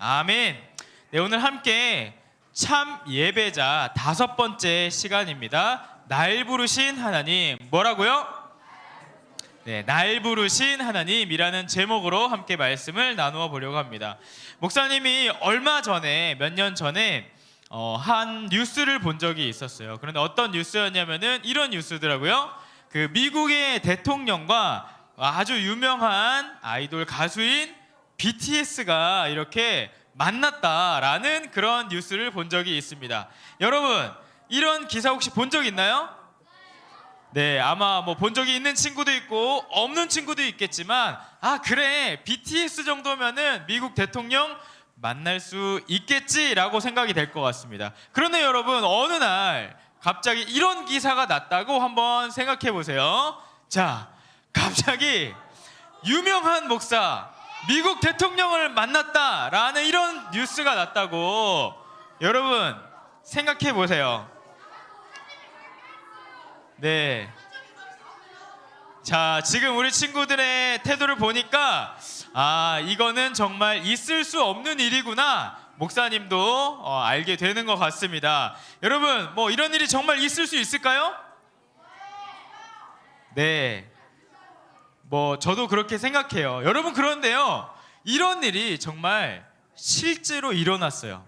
아멘. 네, 오늘 함께 참 예배자 5번째 시간입니다. 날 부르신 하나님, 뭐라고요? 네, 날 부르신 하나님이라는 제목으로 함께 말씀을 나누어 보려고 합니다. 목사님이 얼마 전에, 몇 년 전에 한 뉴스를 본 적이 있었어요. 그런데 어떤 뉴스였냐면은 이런 뉴스더라고요. 그 미국의 대통령과 아주 유명한 아이돌 가수인 BTS가 이렇게 만났다라는 그런 뉴스를 본 적이 있습니다. 여러분, 이런 기사 혹시 본 적 있나요? 네, 아마 뭐 본 적이 있는 친구도 있고 없는 친구도 있겠지만, 아 그래, BTS 정도면은 미국 대통령 만날 수 있겠지라고 생각이 될 것 같습니다. 그런데 여러분, 어느 날 갑자기 이런 기사가 났다고 한번 생각해 보세요. 자, 갑자기 유명한 목사 미국 대통령을 만났다라는 이런 뉴스가 났다고. 여러분 생각해 보세요. 네. 자, 지금 우리 친구들의 태도를 보니까 이거는 정말 있을 수 없는 일이구나, 목사님도 알게 되는 것 같습니다. 여러분, 뭐 이런 일이 정말 있을 수 있을까요? 네, 뭐 저도 그렇게 생각해요. 여러분, 그런데요, 이런 일이 정말 실제로 일어났어요.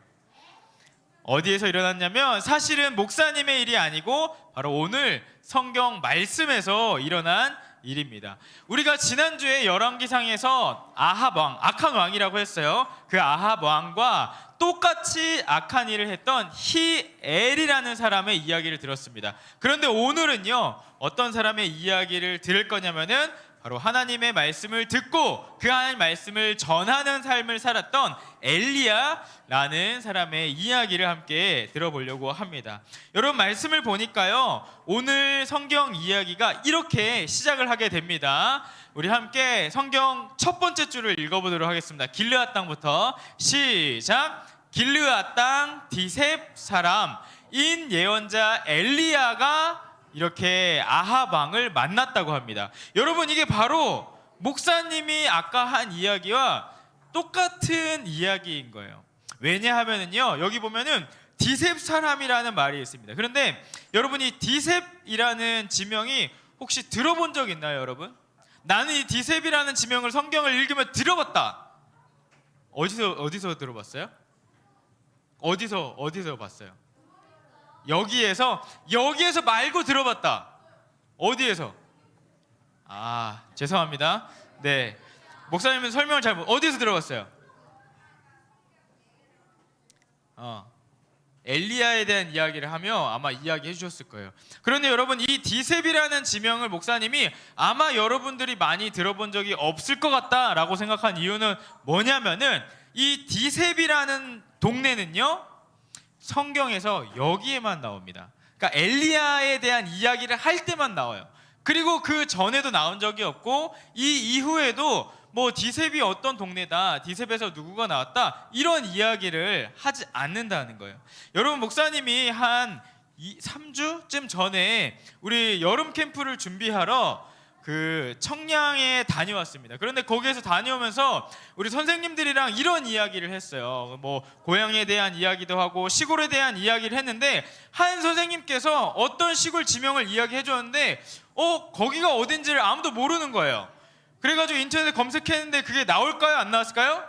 어디에서 일어났냐면 사실은 목사님의 일이 아니고 바로 오늘 성경 말씀에서 일어난 일입니다. 우리가 지난주에 열왕기상에서 아합 왕, 악한 왕이라고 했어요. 그 아합 왕과 똑같이 악한 일을 했던 히엘이라는 사람의 이야기를 들었습니다. 그런데 오늘은요, 어떤 사람의 이야기를 들을 거냐면은 바로 하나님의 말씀을 듣고 그 하나님의 말씀을 전하는 삶을 살았던 엘리야라는 사람의 이야기를 함께 들어보려고 합니다. 여러분, 말씀을 보니까요, 오늘 성경 이야기가 이렇게 시작을 하게 됩니다. 우리 함께 성경 첫 번째 줄을 읽어보도록 하겠습니다. 길르앗 땅부터 시작. 길르앗 땅 디셉 사람 인 예언자 엘리야가 이렇게 아합 왕을 만났다고 합니다. 여러분, 이게 바로 목사님이 아까 한 이야기와 똑같은 이야기인 거예요. 왜냐하면요, 여기 보면은 디셉 사람이라는 말이 있습니다. 그런데 여러분, 이 디셉이라는 지명이 혹시 들어본 적 있나요, 여러분? 나는 이 디셉이라는 지명을 성경을 읽으면 들어봤다. 어디서 들어봤어요? 어디서 봤어요? 여기에서 말고 들어봤다. 어디에서? 죄송합니다. 네, 목사님은 설명을 어디서 들어봤어요? 엘리야에 대한 이야기를 하며 아마 이야기해 주셨을 거예요. 그런데 여러분, 이 디셉이라는 지명을 목사님이 아마 여러분들이 많이 들어본 적이 없을 것 같다라고 생각한 이유는 뭐냐면은, 이 디셉이라는 동네는요, 성경에서 여기에만 나옵니다. 그러니까 엘리야에 대한 이야기를 할 때만 나와요. 그리고 그 전에도 나온 적이 없고, 이 이후에도 뭐 디셉이 어떤 동네다, 디셉에서 누구가 나왔다, 이런 이야기를 하지 않는다는 거예요. 여러분, 목사님이 한 3주쯤 전에 우리 여름 캠프를 준비하러 그 청량에 다녀왔습니다. 그런데 거기에서 다녀오면서 우리 선생님들이랑 이런 이야기를 했어요. 뭐 고향에 대한 이야기도 하고 시골에 대한 이야기를 했는데, 한 선생님께서 어떤 시골 지명을 이야기해 줬는데 거기가 어딘지를 아무도 모르는 거예요. 그래가지고 인터넷에 검색했는데 그게 나올까요? 안 나왔을까요?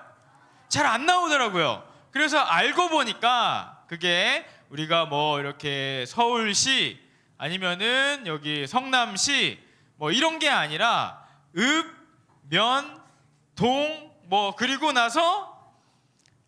잘 안 나오더라고요. 그래서 알고 보니까 그게 우리가 뭐 이렇게 서울시 아니면은 여기 성남시 뭐 이런 게 아니라 읍, 면, 동, 뭐 그리고 나서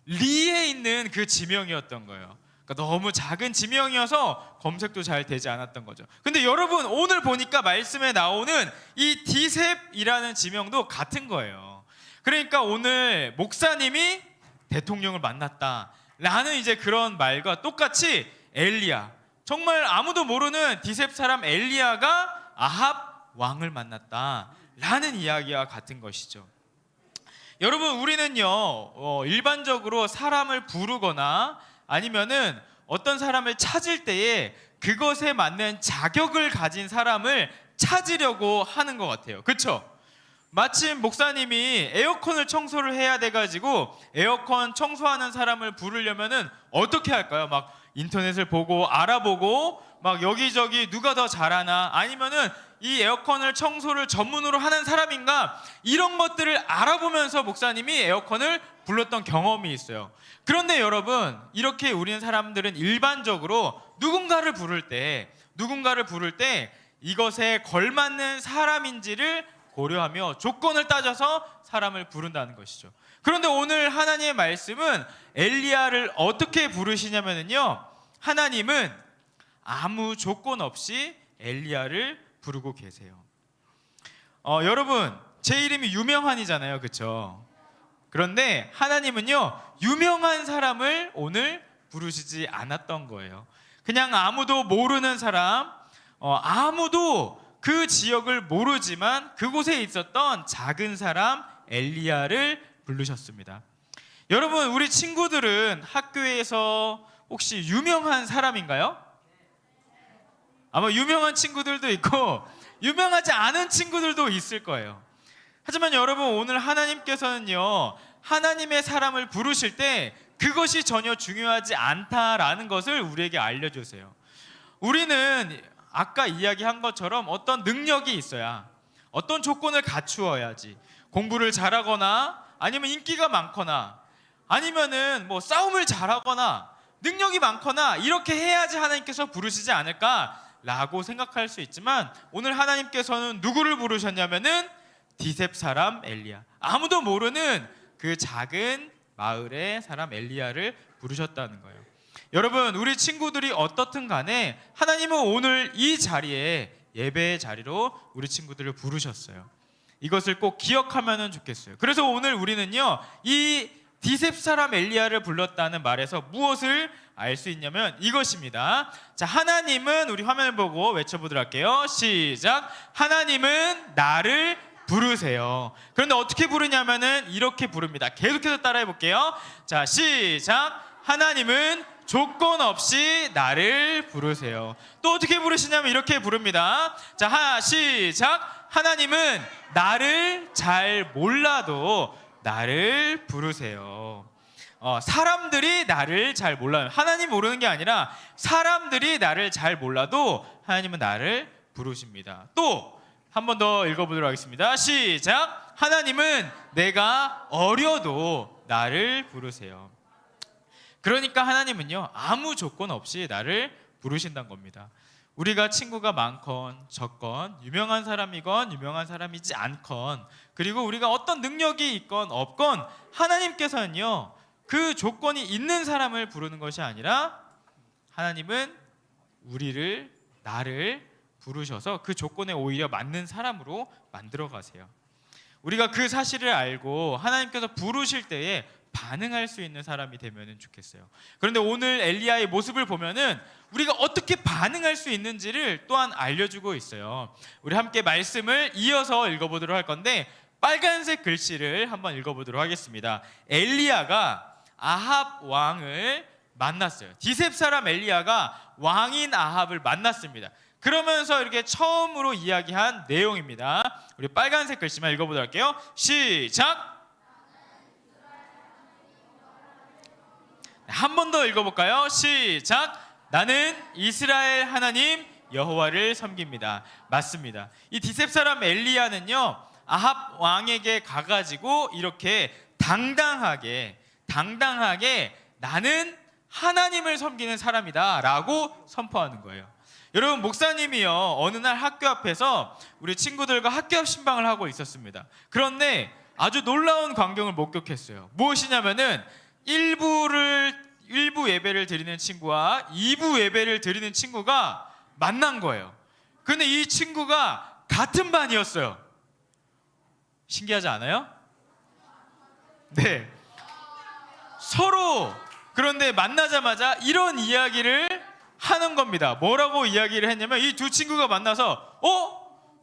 리에 있는 그 지명이었던 거예요. 그러니까 너무 작은 지명이어서 검색도 잘 되지 않았던 거죠. 근데 여러분, 오늘 보니까 말씀에 나오는 이 디셉이라는 지명도 같은 거예요. 그러니까 오늘 목사님이 대통령을 만났다라는 이제 그런 말과 똑같이 엘리야, 정말 아무도 모르는 디셉 사람 엘리야가 아합 왕을 만났다라는 이야기와 같은 것이죠. 여러분, 우리는요, 일반적으로 사람을 부르거나 아니면은 어떤 사람을 찾을 때에 그것에 맞는 자격을 가진 사람을 찾으려고 하는 것 같아요. 그렇죠? 마침 목사님이 에어컨을 청소를 해야 돼가지고 에어컨 청소하는 사람을 부르려면은 어떻게 할까요? 막 인터넷을 보고 알아보고 막 여기저기 누가 더 잘하나, 아니면은 이 에어컨을 청소를 전문으로 하는 사람인가, 이런 것들을 알아보면서 목사님이 에어컨을 불렀던 경험이 있어요. 그런데 여러분, 이렇게 우리는 사람들은 일반적으로 누군가를 부를 때 이것에 걸맞는 사람인지를 고려하며 조건을 따져서 사람을 부른다는 것이죠. 그런데 오늘 하나님의 말씀은 엘리야를 어떻게 부르시냐면요, 하나님은 아무 조건 없이 엘리야를 부르고 계세요. 여러분, 제 이름이 유명한이잖아요, 그렇죠? 그런데 하나님은요, 유명한 사람을 오늘 부르시지 않았던 거예요. 그냥 아무도 모르는 사람, 아무도 그 지역을 모르지만 그곳에 있었던 작은 사람 엘리야를 부르셨습니다. 여러분, 우리 친구들은 학교에서 혹시 유명한 사람인가요? 아마 유명한 친구들도 있고 유명하지 않은 친구들도 있을 거예요. 하지만 여러분, 오늘 하나님께서는요, 하나님의 사람을 부르실 때 그것이 전혀 중요하지 않다라는 것을 우리에게 알려주세요. 우리는 아까 이야기한 것처럼 어떤 능력이 있어야, 어떤 조건을 갖추어야지, 공부를 잘하거나 아니면 인기가 많거나 아니면은 뭐 싸움을 잘하거나 능력이 많거나 이렇게 해야지 하나님께서 부르시지 않을까라고 생각할 수 있지만, 오늘 하나님께서는 누구를 부르셨냐면은 디셉 사람 엘리야, 아무도 모르는 그 작은 마을의 사람 엘리야를 부르셨다는 거예요. 여러분, 우리 친구들이 어떻든 간에 하나님은 오늘 이 자리에, 예배의 자리로 우리 친구들을 부르셨어요. 이것을 꼭 기억하면 좋겠어요. 그래서 오늘 우리는요, 이 디셉 사람 엘리야를 불렀다는 말에서 무엇을 알 수 있냐면 이것입니다. 자, 하나님은, 우리 화면을 보고 외쳐보도록 할게요. 시작. 하나님은 나를 부르세요. 그런데 어떻게 부르냐면은 이렇게 부릅니다. 계속해서 따라해 볼게요. 자, 시작. 하나님은 조건 없이 나를 부르세요. 또 어떻게 부르시냐면 이렇게 부릅니다. 자, 시작. 하나님은 나를 잘 몰라도 나를 부르세요. 사람들이 나를 잘 몰라요. 하나님 모르는 게 아니라 사람들이 나를 잘 몰라도 하나님은 나를 부르십니다. 또 한 번 더 읽어보도록 하겠습니다. 시작. 하나님은 내가 어려도 나를 부르세요. 그러니까 하나님은요, 아무 조건 없이 나를 부르신다는 겁니다. 우리가 친구가 많건 적건, 유명한 사람이건 유명한 사람이지 않건, 그리고 우리가 어떤 능력이 있건 없건, 하나님께서는요, 그 조건이 있는 사람을 부르는 것이 아니라 하나님은 나를 부르셔서 그 조건에 오히려 맞는 사람으로 만들어 가세요. 우리가 그 사실을 알고 하나님께서 부르실 때에 반응할 수 있는 사람이 되면 좋겠어요. 그런데 오늘 엘리야의 모습을 보면은 우리가 어떻게 반응할 수 있는지를 또한 알려주고 있어요. 우리 함께 말씀을 이어서 읽어보도록 할 건데, 빨간색 글씨를 한번 읽어보도록 하겠습니다. 엘리야가 아합 왕을 만났어요. 디셉 사람 엘리야가 왕인 아합을 만났습니다. 그러면서 이렇게 처음으로 이야기한 내용입니다. 우리 빨간색 글씨만 읽어보도록 할게요. 시작. 한 번 더 읽어볼까요? 시작. 나는 이스라엘 하나님 여호와를 섬깁니다. 맞습니다. 이 디셉 사람 엘리야는요, 아합 왕에게 가가지고 이렇게 당당하게 나는 하나님을 섬기는 사람이다 라고 선포하는 거예요. 여러분, 목사님이요, 어느 날 학교 앞에서 우리 친구들과 학교 앞 신방을 하고 있었습니다. 그런데 아주 놀라운 광경을 목격했어요. 무엇이냐면은 1부 예배를 드리는 친구와 2부 예배를 드리는 친구가 만난 거예요. 근데 이 친구가 같은 반이었어요. 신기하지 않아요? 네. 서로, 그런데 만나자마자 이런 이야기를 하는 겁니다. 뭐라고 이야기를 했냐면, 이 두 친구가 만나서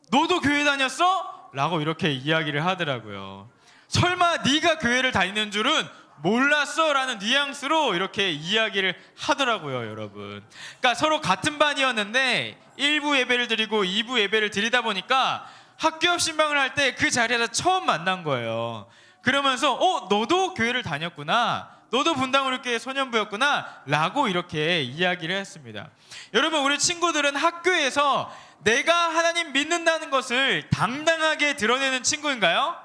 너도 교회 다녔어? 라고 이렇게 이야기를 하더라고요. 설마 네가 교회를 다니는 줄은 몰랐어? 라는 뉘앙스로 이렇게 이야기를 하더라고요, 여러분. 그러니까 서로 같은 반이었는데 1부 예배를 드리고 2부 예배를 드리다 보니까 학교 앞 신방을 할 때 그 자리에서 처음 만난 거예요. 그러면서 너도 교회를 다녔구나, 너도 분당우리교회 소년부였구나 라고 이렇게 이야기를 했습니다. 여러분, 우리 친구들은 학교에서 내가 하나님 믿는다는 것을 당당하게 드러내는 친구인가요?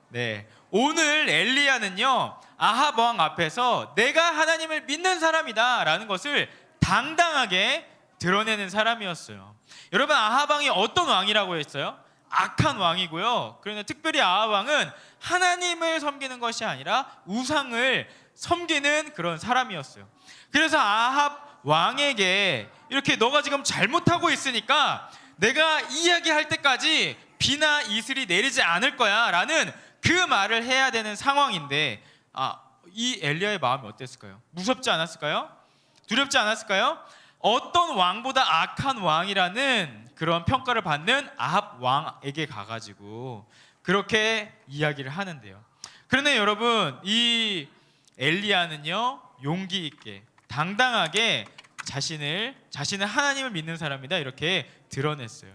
네, 오늘 엘리야는요 아합 왕 앞에서 내가 하나님을 믿는 사람이다 라는 것을 당당하게 드러내는 사람이었어요. 여러분, 아합 왕이 어떤 왕이라고 했어요? 악한 왕이고요. 그런데 특별히 아합 왕은 하나님을 섬기는 것이 아니라 우상을 섬기는 그런 사람이었어요. 그래서 아합 왕에게 이렇게 너가 지금 잘못하고 있으니까 내가 이야기할 때까지 비나 이슬이 내리지 않을 거야 라는 그 말을 해야 되는 상황인데, 이 엘리야의 마음이 어땠을까요? 무섭지 않았을까요? 두렵지 않았을까요? 어떤 왕보다 악한 왕이라는 그런 평가를 받는 아합 왕에게 가가지고 그렇게 이야기를 하는데요. 그런데 여러분, 이 엘리야는요 용기 있게 당당하게 자신은 하나님을 믿는 사람이다 이렇게 드러냈어요.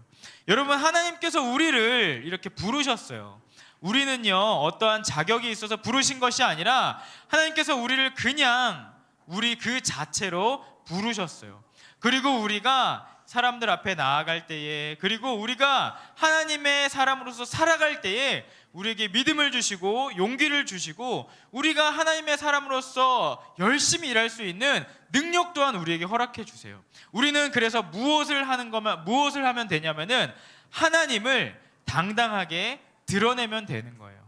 여러분, 하나님께서 우리를 이렇게 부르셨어요. 우리는요 어떠한 자격이 있어서 부르신 것이 아니라 하나님께서 우리를 그냥 우리 그 자체로 부르셨어요. 그리고 우리가 사람들 앞에 나아갈 때에, 그리고 우리가 하나님의 사람으로서 살아갈 때에 우리에게 믿음을 주시고 용기를 주시고 우리가 하나님의 사람으로서 열심히 일할 수 있는 능력 또한 우리에게 허락해 주세요. 우리는 그래서 무엇을 하면 되냐면은 하나님을 당당하게 드러내면 되는 거예요.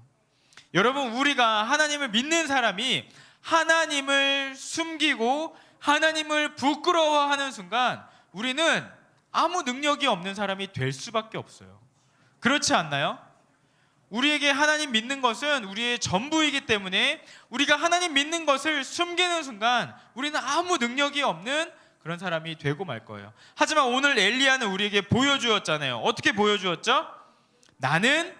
여러분, 우리가 하나님을 믿는 사람이 하나님을 숨기고 하나님을 부끄러워하는 순간 우리는 아무 능력이 없는 사람이 될 수밖에 없어요. 그렇지 않나요? 우리에게 하나님 믿는 것은 우리의 전부이기 때문에 우리가 하나님 믿는 것을 숨기는 순간 우리는 아무 능력이 없는 그런 사람이 되고 말 거예요. 하지만 오늘 엘리야는 우리에게 보여주었잖아요. 어떻게 보여주었죠? 나는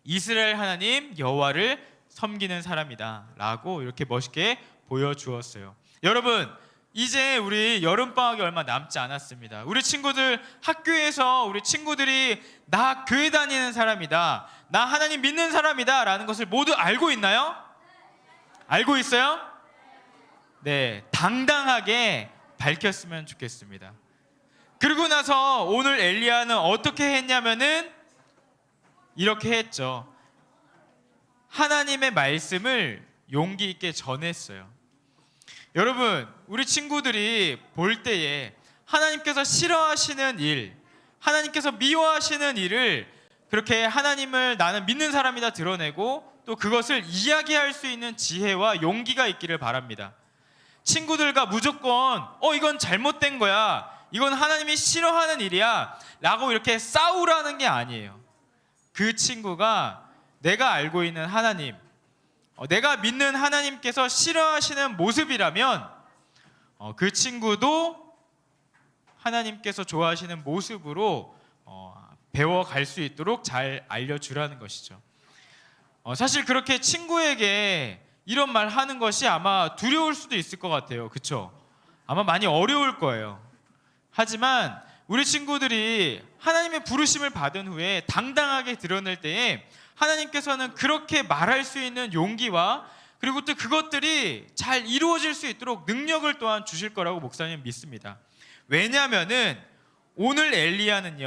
이스라엘 하나님 여호와를 섬기는 사람이다 라고 이렇게 멋있게 보여주었어요. 여러분, 이제 우리 여름방학이 얼마 남지 않았습니다. 우리 친구들 학교에서 우리 친구들이 나 교회 다니는 사람이다, 나 하나님 믿는 사람이다 라는 것을 모두 알고 있나요? 알고 있어요? 네, 당당하게 밝혔으면 좋겠습니다. 그리고 나서 오늘 엘리야는 어떻게 했냐면은 이렇게 했죠. 하나님의 말씀을 용기 있게 전했어요. 여러분, 우리 친구들이 볼 때에 하나님께서 싫어하시는 일, 하나님께서 미워하시는 일을 그렇게 하나님을 나는 믿는 사람이다 드러내고 또 그것을 이야기할 수 있는 지혜와 용기가 있기를 바랍니다. 친구들과 무조건 이건 잘못된 거야, 이건 하나님이 싫어하는 일이야 라고 이렇게 싸우라는 게 아니에요. 그 친구가 내가 알고 있는 하나님, 내가 믿는 하나님께서 싫어하시는 모습이라면 그 친구도 하나님께서 좋아하시는 모습으로 배워갈 수 있도록 잘 알려주라는 것이죠. 사실 그렇게 친구에게 이런 말 하는 것이 아마 두려울 수도 있을 것 같아요. 그렇죠? 아마 많이 어려울 거예요. 하지만 우리 친구들이 하나님의 부르심을 받은 후에 당당하게 드러낼 때에 하나님께서는 그렇게 말할 수 있는 용기와 그리고 또 그것들이 잘 이루어질 수 있도록 능력을 또한 주실 거라고 목사님 믿습니다. 왜냐하면은 오늘 엘리야는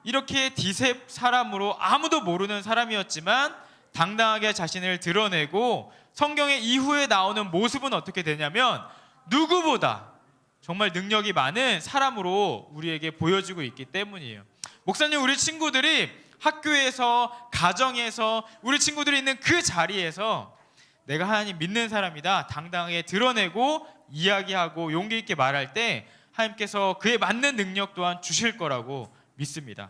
이렇게 디셉 사람으로 아무도 모르는 사람이었지만 당당하게 자신을 드러내고 성경의 이후에 나오는 모습은 어떻게 되냐면 누구보다 정말 능력이 많은 사람으로 우리에게 보여지고 있기 때문이에요. 목사님, 우리 친구들이 학교에서, 가정에서, 우리 친구들이 있는 그 자리에서 내가 하나님 믿는 사람이다 당당하게 드러내고 이야기하고 용기 있게 말할 때 하나님께서 그에 맞는 능력 또한 주실 거라고 믿습니다.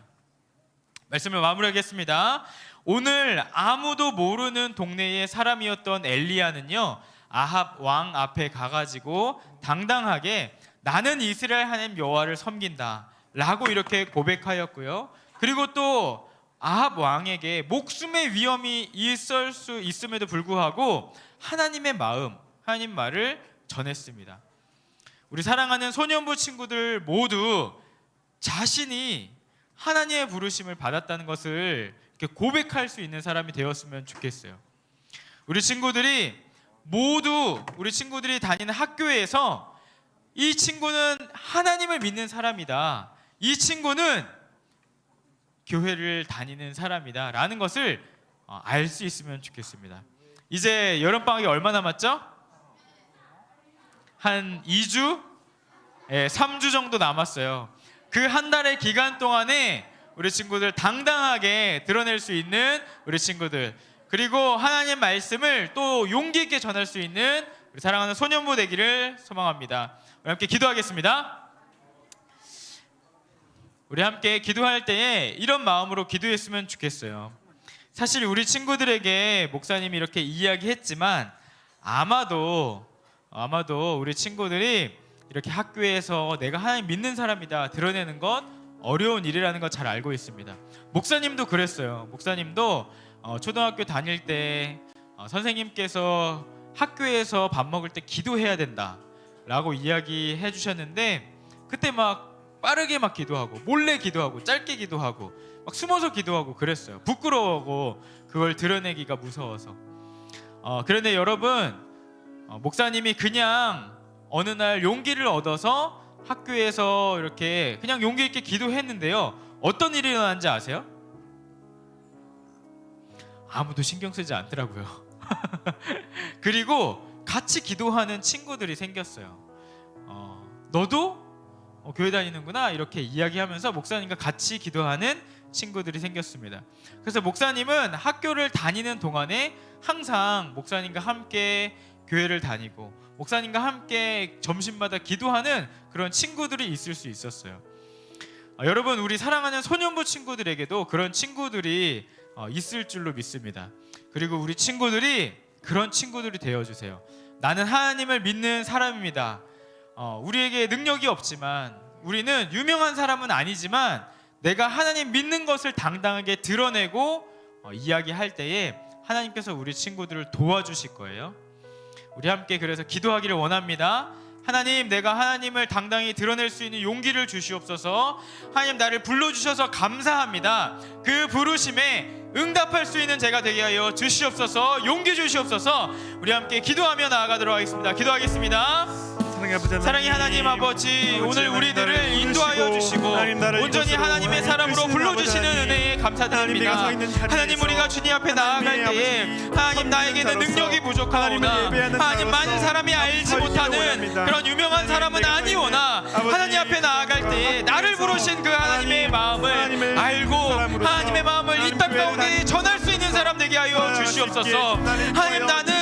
말씀을 마무리하겠습니다. 오늘 아무도 모르는 동네의 사람이었던 엘리야는요 아합 왕 앞에 가가지고 당당하게 나는 이스라엘 하나님 여호와를 섬긴다 라고 이렇게 고백하였고요. 그리고 또 아합 왕에게 목숨의 위험이 있을 수 있음에도 불구하고 하나님의 마음, 하나님 말을 전했습니다. 우리 사랑하는 소년부 친구들 모두 자신이 하나님의 부르심을 받았다는 것을 이렇게 고백할 수 있는 사람이 되었으면 좋겠어요. 우리 친구들이 다니는 학교에서 이 친구는 하나님을 믿는 사람이다, 이 친구는 교회를 다니는 사람이다 라는 것을 알 수 있으면 좋겠습니다. 이제 여름방학이 얼마 남았죠? 한 2주? 3주 정도 남았어요. 그 한 달의 기간 동안에 우리 친구들 당당하게 드러낼 수 있는 우리 친구들, 그리고 하나님 말씀을 또 용기 있게 전할 수 있는 우리 사랑하는 소년부 되기를 소망합니다. 우리 함께 기도하겠습니다. 우리 함께 기도할 때에 이런 마음으로 기도했으면 좋겠어요. 사실 우리 친구들에게 목사님이 이렇게 이야기했지만 아마도 우리 친구들이 이렇게 학교에서 내가 하나님 믿는 사람이다 드러내는 것 어려운 일이라는 걸 잘 알고 있습니다. 목사님도 그랬어요. 목사님도 초등학교 다닐 때 선생님께서 학교에서 밥 먹을 때 기도해야 된다 라고 이야기해 주셨는데, 그때 막 빠르게 막 기도하고 몰래 기도하고 짧게 기도하고 막 숨어서 기도하고 그랬어요. 부끄러워하고 그걸 드러내기가 무서워서. 그런데 여러분, 목사님이 그냥 어느 날 용기를 얻어서 학교에서 이렇게 그냥 용기 있게 기도했는데요, 어떤 일이 일어났는지 아세요? 아무도 신경 쓰지 않더라고요. 그리고 같이 기도하는 친구들이 생겼어요. 너도 교회 다니는구나 이렇게 이야기하면서 목사님과 같이 기도하는 친구들이 생겼습니다. 그래서 목사님은 학교를 다니는 동안에 항상 목사님과 함께 교회를 다니고 목사님과 함께 점심마다 기도하는 그런 친구들이 있을 수 있었어요. 여러분, 우리 사랑하는 소년부 친구들에게도 그런 친구들이 있을 줄로 믿습니다. 그리고 우리 친구들이 그런 친구들이 되어주세요. 나는 하나님을 믿는 사람입니다. 우리에게 능력이 없지만, 우리는 유명한 사람은 아니지만 내가 하나님 믿는 것을 당당하게 드러내고 이야기할 때에 하나님께서 우리 친구들을 도와주실 거예요. 우리 함께 그래서 기도하기를 원합니다. 하나님, 내가 하나님을 당당히 드러낼 수 있는 용기를 주시옵소서. 하나님, 나를 불러주셔서 감사합니다. 그 부르심에 응답할 수 있는 제가 되게 하여 주시옵소서. 용기 주시옵소서. 우리 함께 기도하며 나아가도록 하겠습니다. 기도하겠습니다. 사랑의 하나님 아버지, 오늘 우리들을 인도하여 주시고 온전히 하나님의 사람으로 불러주시는 은혜에 감사드립니다. 하나님, 우리가 주님 앞에 나아갈 때에 하나님, 나에게는 능력이 부족하오나 하나님, 많은 사람이 알지 못하는 그런 유명한 사람은 아니오나 하나님 앞에 나아갈 때에 나를 부르신 그 하나님의 마음을 알고 하나님의 마음을 이 땅 가운데 전할 수 있는 사람 되게 하여 주시옵소서. 하나님, 나는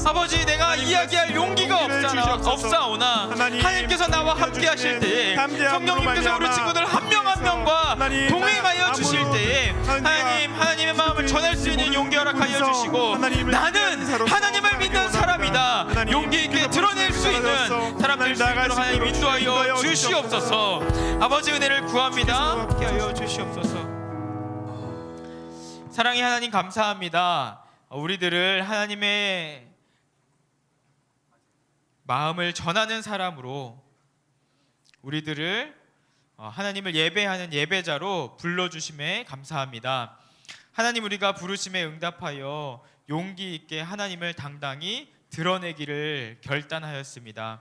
아버지 내가 이야기할 용기가 없사오나 하나님께서 나와 함께 하실 때에 성령님께서 우리 친구들 한 명 한 명과 동행하여 주실 때에 하나님의 마음을 전할 수 있는 용기 허락하여 주시고, 나는 하나님을 믿는 사람이다 용기 있게 드러낼 수 있는 사람들 수 있도록 하나님 인도하여 주시옵소서. 아버지, 은혜를 구합니다. 함께 하여 주시옵소서. 사랑의 하나님, 감사합니다. 우리들을 하나님의 마음을 전하는 사람으로, 우리들을 하나님을 예배하는 예배자로 불러주심에 감사합니다. 하나님, 우리가 부르심에 응답하여 용기 있게 하나님을 당당히 드러내기를 결단하였습니다.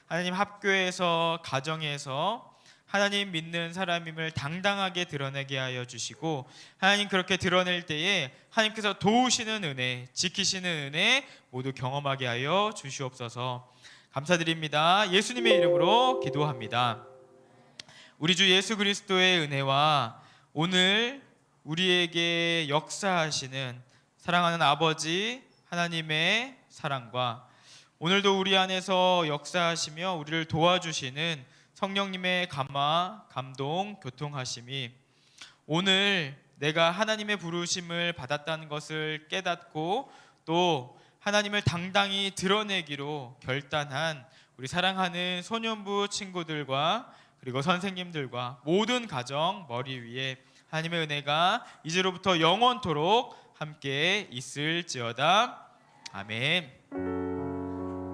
하나님, 학교에서 가정에서 하나님 믿는 사람임을 당당하게 드러내게 하여 주시고, 하나님 그렇게 드러낼 때에 하나님께서 도우시는 은혜, 지키시는 은혜 모두 경험하게 하여 주시옵소서. 감사드립니다. 예수님의 이름으로 기도합니다. 우리 주 예수 그리스도의 은혜와 오늘 우리에게 역사하시는 사랑하는 아버지 하나님의 사랑과 오늘도 우리 안에서 역사하시며 우리를 도와주시는 성령님의 감화, 감동, 교통하심이 오늘 내가 하나님의 부르심을 받았다는 것을 깨닫고 또 하나님을 당당히 드러내기로 결단한 우리 사랑하는 소년부 친구들과 그리고 선생님들과 모든 가정 머리 위에 하나님의 은혜가 이제로부터 영원토록 함께 있을지어다. 아멘.